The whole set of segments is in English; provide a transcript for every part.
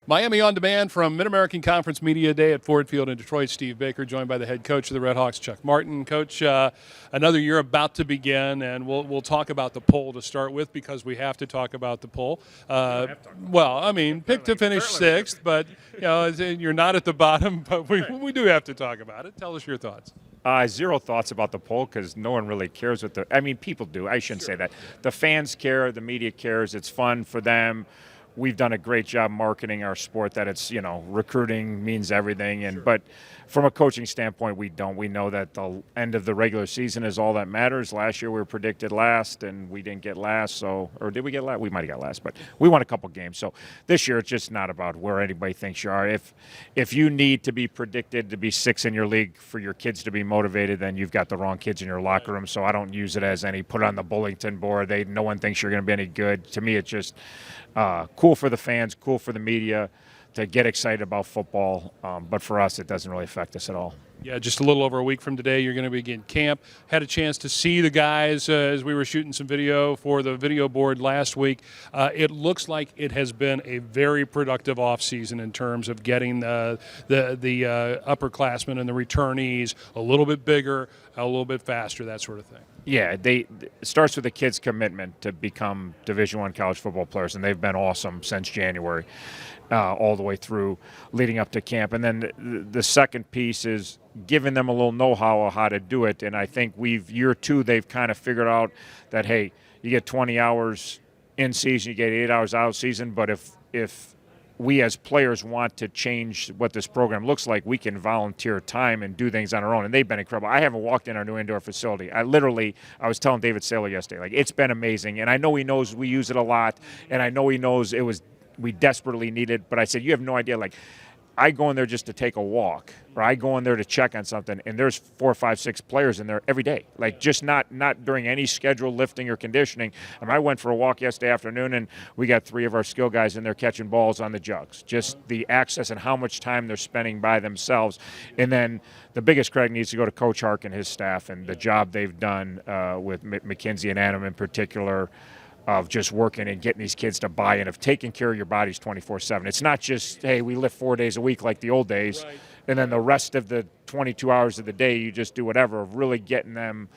Miami on Demand from Mid-American Conference Media Day at Ford Field in Detroit. Steve Baker joined by the head coach of the Redhawks, Chuck Martin. Coach, another year about to begin, and we'll talk about the poll to start with because we have to talk about the poll. Picked to finish sixth, but you're not at the bottom, but we do have to talk about it. Tell us your thoughts. Zero thoughts about the poll because no one really cares what people do. I shouldn't say that. The fans care, the media cares. It's fun for them. We've done a great job marketing our sport that it's, recruiting means everything. But from a coaching standpoint, we don't. We know that the end of the regular season is all that matters. Last year we were predicted last and we didn't get last. Or did we get last? We might have got last, but we won a couple games. So this year it's just not about where anybody thinks you are. If you need to be predicted to be sixth in your league for your kids to be motivated, then you've got the wrong kids in your locker room. So I don't use it as any put on the bulletin board. No one thinks you're going to be any good. To me, it's just cool for the fans, cool for the media to get excited about football. But for us, it doesn't really affect us at all. Yeah, just a little over a week from today, you're going to begin camp. Had a chance to see the guys as we were shooting some video for the video board last week. It looks like it has been a very productive offseason in terms of getting the upperclassmen and the returnees a little bit bigger, a little bit faster, that sort of thing. Yeah, it starts with the kids' commitment to become Division I college football players, and they've been awesome since January, all the way through leading up to camp. And then the second piece is giving them a little know-how of how to do it. And I think year two, they've kind of figured out that, hey, you get 20 hours in season, you get 8 hours out of season, but if we as players want to change what this program looks like, we can volunteer time and do things on our own. And they've been incredible. I haven't walked in our new indoor facility. I was telling David Saylor yesterday, it's been amazing. And I know he knows we use it a lot. And I know he knows we desperately need it. But I said, you have no idea. I go in there just to take a walk, or I go in there to check on something, and there's 4, 5, 6 players in there every day. Just not during any scheduled lifting or conditioning. I went for a walk yesterday afternoon, and we got 3 of our skill guys in there catching balls on the jugs. Just the access and how much time they're spending by themselves. And then the biggest credit needs to go to Coach Hark and his staff and the job they've done with McKenzie and Adam in particular, of just working and getting these kids to buy in, of taking care of your bodies 24/7. It's not just, hey, we lift 4 days a week like the old days, right, and then the rest of the 22 hours of the day you just do whatever, of really getting them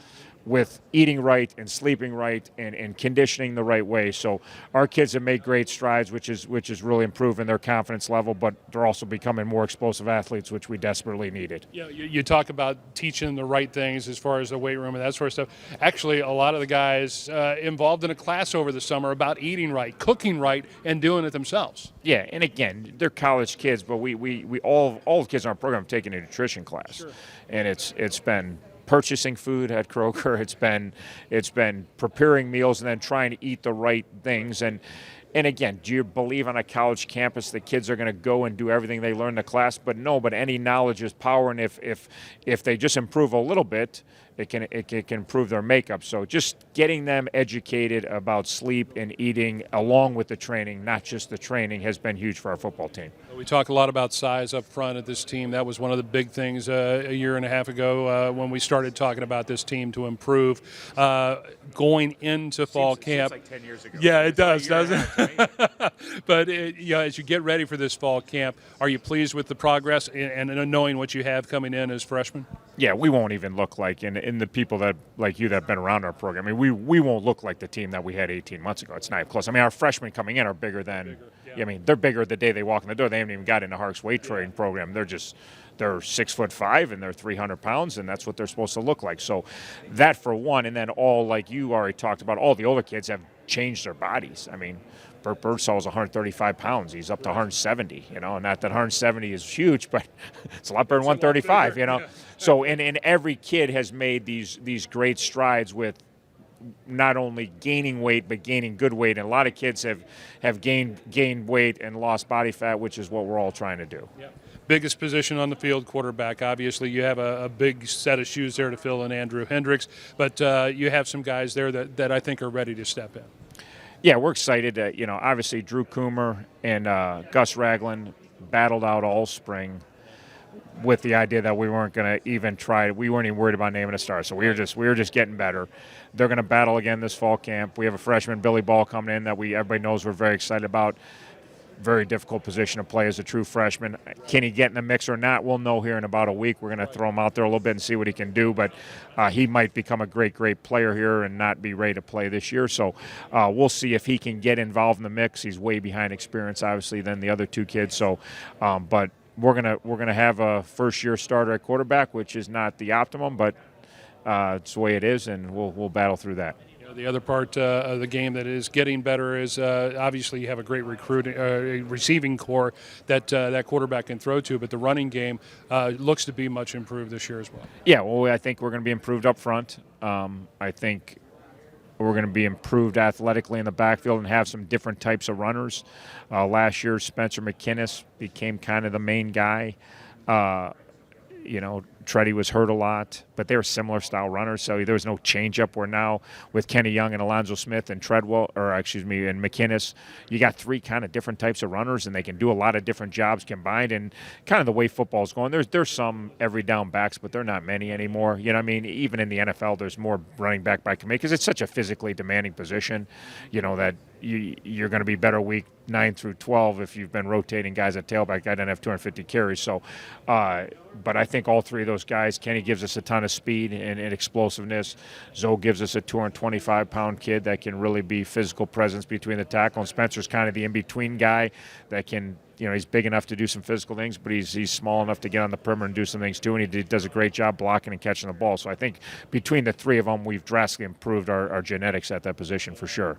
with eating right and sleeping right and conditioning the right way. So our kids have made great strides, which is really improving their confidence level, but they're also becoming more explosive athletes, which we desperately needed. Yeah, you talk about teaching the right things as far as the weight room and that sort of stuff. Actually, a lot of the guys involved in a class over the summer about eating right, cooking right, and doing it themselves. Yeah, and again, they're college kids, but we all the kids in our program have taken a nutrition class. Sure. And it's been purchasing food at Kroger. It's been preparing meals and then trying to eat the right things. And again, do you believe on a college campus that kids are going to go and do everything they learn in the class? But no, but any knowledge is power. And if they just improve a little bit, it can improve their makeup. So just getting them educated about sleep and eating along with the training, not just the training, has been huge for our football team. We talk a lot about size up front at this team. That was one of the big things a year and a half ago when we started talking about this team to improve. Going into fall camp. Seems like 10 years ago. Yeah, it does, doesn't it? But as you get ready for this fall camp, are you pleased with the progress and knowing what you have coming in as freshmen? Yeah, we won't even look like in the people that like you that have been around our program. We won't look like the team that we had 18 months ago. It's not close. Our freshmen coming in are bigger than. They're bigger the day they walk in the door. They haven't even got into Hark's weight training program. They're 6'5" and they're 300 pounds, and that's what they're supposed to look like. So that for one, and then all, like you already talked about, all the older kids have changed their bodies. Bert Birdsall is 135 pounds. He's up to 170, and not that 170 is huge, but it's a lot better than 135, Yeah. So, and every kid has made these great strides with not only gaining weight, but gaining good weight. And a lot of kids have gained weight and lost body fat, which is what we're all trying to do. Yeah. Biggest position on the field, quarterback. Obviously, you have a big set of shoes there to fill in Andrew Hendricks, but you have some guys there that I think are ready to step in. Yeah, we're excited. Obviously Drew Coomer and Gus Ragland battled out all spring with the idea that we weren't going to even try. We weren't even worried about naming a star, so we were just getting better. They're going to battle again this fall camp. We have a freshman, Billy Ball, coming in that everybody knows we're very excited about. very difficult position to play as a true freshman. Can he get in the mix or not? We'll know here in about a week. We're going to throw him out there a little bit and see what he can do, but he might become a great player here and not be ready to play this year. So we'll see if he can get involved in the mix. He's way behind experience, obviously, than the other two kids. So, but we're gonna have a first-year starter at quarterback, which is not the optimum, but it's the way it is, and we'll battle through that. The other part of the game that is getting better is obviously you have a great receiving core that quarterback can throw to, but the running game looks to be much improved this year as well. Yeah, well, I think we're going to be improved up front. I think we're going to be improved athletically in the backfield and have some different types of runners. Last year, Spencer McKinnis became kind of the main guy. Treddy was hurt a lot, but they were similar style runners, so there was no changeup. Where now with Kenny Young and Alonzo Smith and and McKinnis, you got three kind of different types of runners, and they can do a lot of different jobs combined. And kind of the way football's going, there's some every down backs, but they're not many anymore. You know what I mean? Even in the NFL, there's more running back by committee because it's such a physically demanding position. That you're going to be better week 9 through 12 if you've been rotating guys at tailback. I didn't have 250 carries, so. But I think all three of those guys, Kenny gives us a ton of speed and explosiveness. Zoe gives us a 225-pound kid that can really be physical presence between the tackle. And Spencer's kind of the in-between guy that can, he's big enough to do some physical things, but he's small enough to get on the perimeter and do some things too. And he does a great job blocking and catching the ball. So I think between the three of them, we've drastically improved our genetics at that position for sure.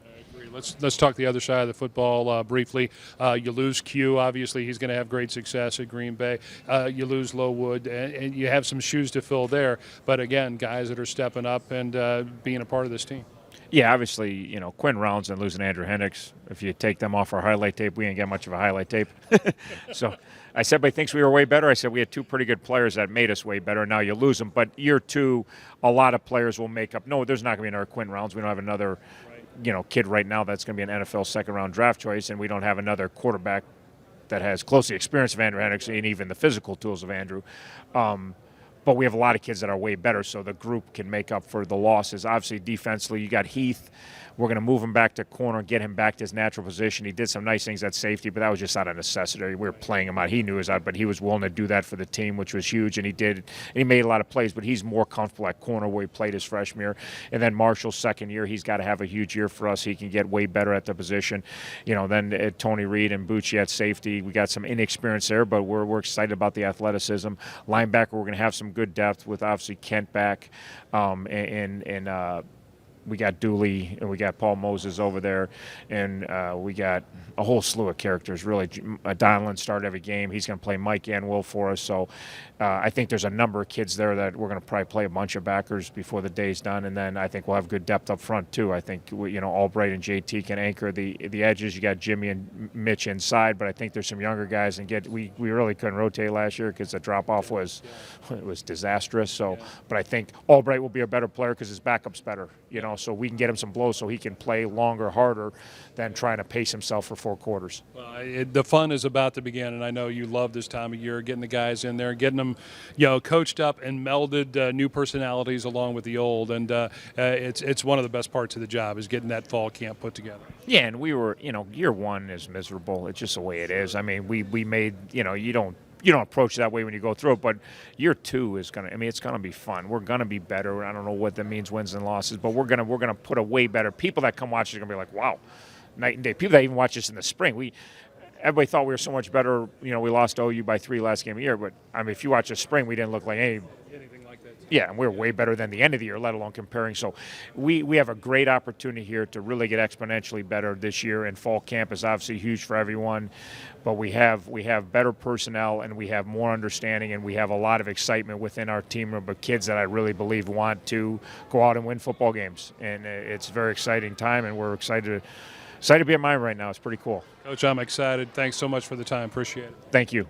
Let's talk the other side of the football briefly. You lose Q. Obviously, he's going to have great success at Green Bay. You lose Lowood, and you have some shoes to fill there. But again, guys that are stepping up and being a part of this team. Yeah, obviously, Quinn Rounds and losing Andrew Hendricks, if you take them off our highlight tape, we ain't get much of a highlight tape. So I said, but he thinks we were way better. I said, we had two pretty good players that made us way better. Now you lose them. But year two, a lot of players will make up. No, there's not going to be another Quinn Rounds. We don't have another kid right now that's going to be an NFL second-round draft choice, and we don't have another quarterback that has close to the experience of Andrew Hendricks and even the physical tools of Andrew. But we have a lot of kids that are way better, so the group can make up for the losses. Obviously, defensively, you got Heath. We're going to move him back to corner, get him back to his natural position. He did some nice things at safety, but that was just out of necessity. We were playing him out. He knew his out, but he was willing to do that for the team, which was huge, and he did. And he made a lot of plays, but he's more comfortable at corner where he played his freshman year. And then Marshall's second year, he's got to have a huge year for us. He can get way better at the position. Then Tony Reed and Bucci at safety. We got some inexperience there, but we're excited about the athleticism. Linebacker, we're going to have some good depth with obviously Kent back we got Dooley and we got Paul Moses over there, and we got a whole slew of characters. Really, Donlin started every game. He's going to play Mike and Will for us. So I think there's a number of kids there that we're going to probably play a bunch of backers before the day's done, and then I think we'll have good depth up front too. I think Albright and JT can anchor the edges. You got Jimmy and Mitch inside, but I think there's some younger guys and we really couldn't rotate last year because the drop off was disastrous. So, but I think Albright will be a better player because his backup's better. So we can get him some blows so he can play longer, harder than trying to pace himself for 4 quarters. Well, the fun is about to begin, and I know you love this time of year, getting the guys in there, getting them, coached up and melded new personalities along with the old, and it's one of the best parts of the job is getting that fall camp put together. Yeah, and we were, year one is miserable. It's just the way it is. I mean, we made, you don't approach it that way when you go through it, but year two is it's gonna be fun. We're gonna be better. I don't know what that means, wins and losses, but we're gonna put a way better. People that come watch it are gonna be like, wow, night and day. People that even watch us in the spring, everybody thought we were so much better. We lost OU by 3 last game of the year, but if you watch the spring, we didn't look like anything like that. Yeah, and we're way better than the end of the year, let alone comparing. So we have a great opportunity here to really get exponentially better this year, and fall camp is obviously huge for everyone. But we have better personnel, and we have more understanding, and we have a lot of excitement within our team of kids that I really believe want to go out and win football games. And it's a very exciting time, and we're excited to be at mine right now. It's pretty cool. Coach, I'm excited. Thanks so much for the time. Appreciate it. Thank you.